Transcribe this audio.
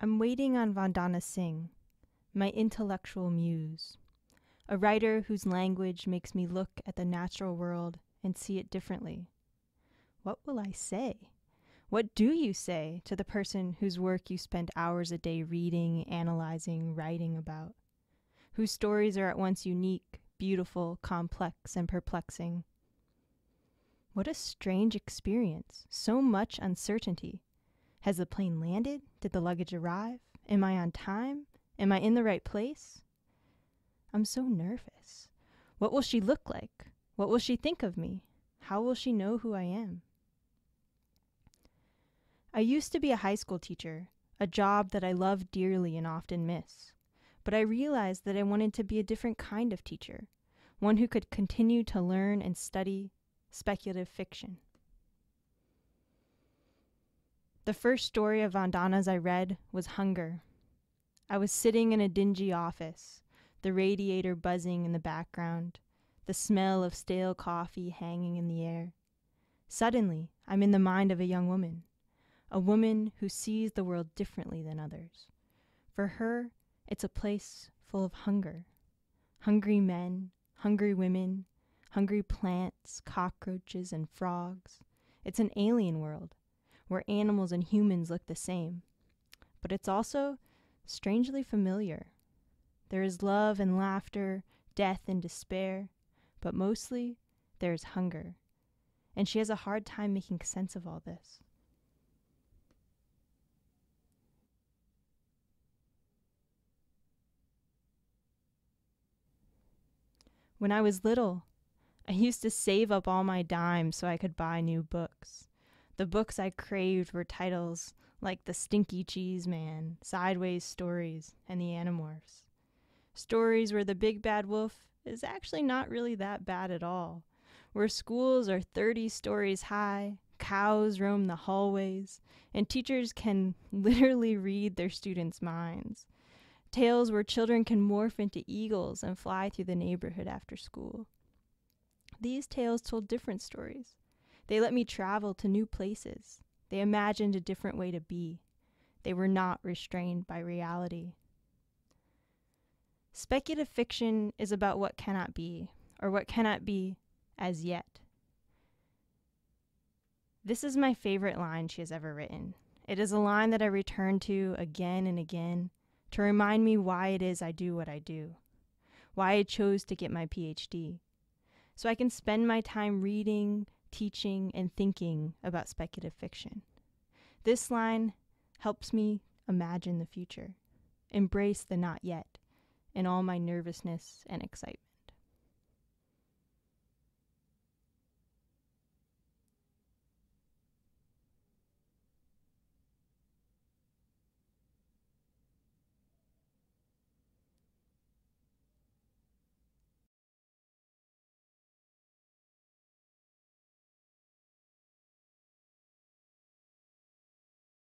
I'm waiting on Vandana Singh, my intellectual muse, a writer whose language makes me look at the natural world and see it differently. What will I say? What do you say to the person whose work you spend hours a day reading, analyzing, writing about? Whose stories are at once unique, beautiful, complex, and perplexing? What a strange experience. So much uncertainty. Has the plane landed? Did the luggage arrive? Am I on time? Am I in the right place? I'm so nervous. What will she look like? What will she think of me? How will she know who I am? I used to be a high school teacher, a job that I loved dearly and often miss. But I realized that I wanted to be a different kind of teacher, one who could continue to learn and study speculative fiction. The first story of Vandana's I read was Hunger. I was sitting in a dingy office, the radiator buzzing in the background, the smell of stale coffee hanging in the air. Suddenly, I'm in the mind of a young woman, a woman who sees the world differently than others. For her, it's a place full of hunger. Hungry men, hungry women, hungry plants, cockroaches, and frogs. It's an alien world where animals and humans look the same. But it's also strangely familiar. There is love and laughter, death and despair, but mostly there is hunger. And she has a hard time making sense of all this. When I was little, I used to save up all my dimes so I could buy new books. The books I craved were titles like The Stinky Cheese Man, Sideways Stories, and The Animorphs. Stories where the big bad wolf is actually not really that bad at all, where schools are 30 stories high, cows roam the hallways, and teachers can literally read their students' minds. Tales where children can morph into eagles and fly through the neighborhood after school. These tales told different stories. They let me travel to new places. They imagined a different way to be. They were not restrained by reality. Speculative fiction is about what cannot be, or what cannot be as yet. This is my favorite line she has ever written. It is a line that I return to again and again to remind me why it is I do what I do, why I chose to get my PhD, so I can spend my time reading, teaching, and thinking about speculative fiction. This line helps me imagine the future, embrace the not yet, in all my nervousness and excitement.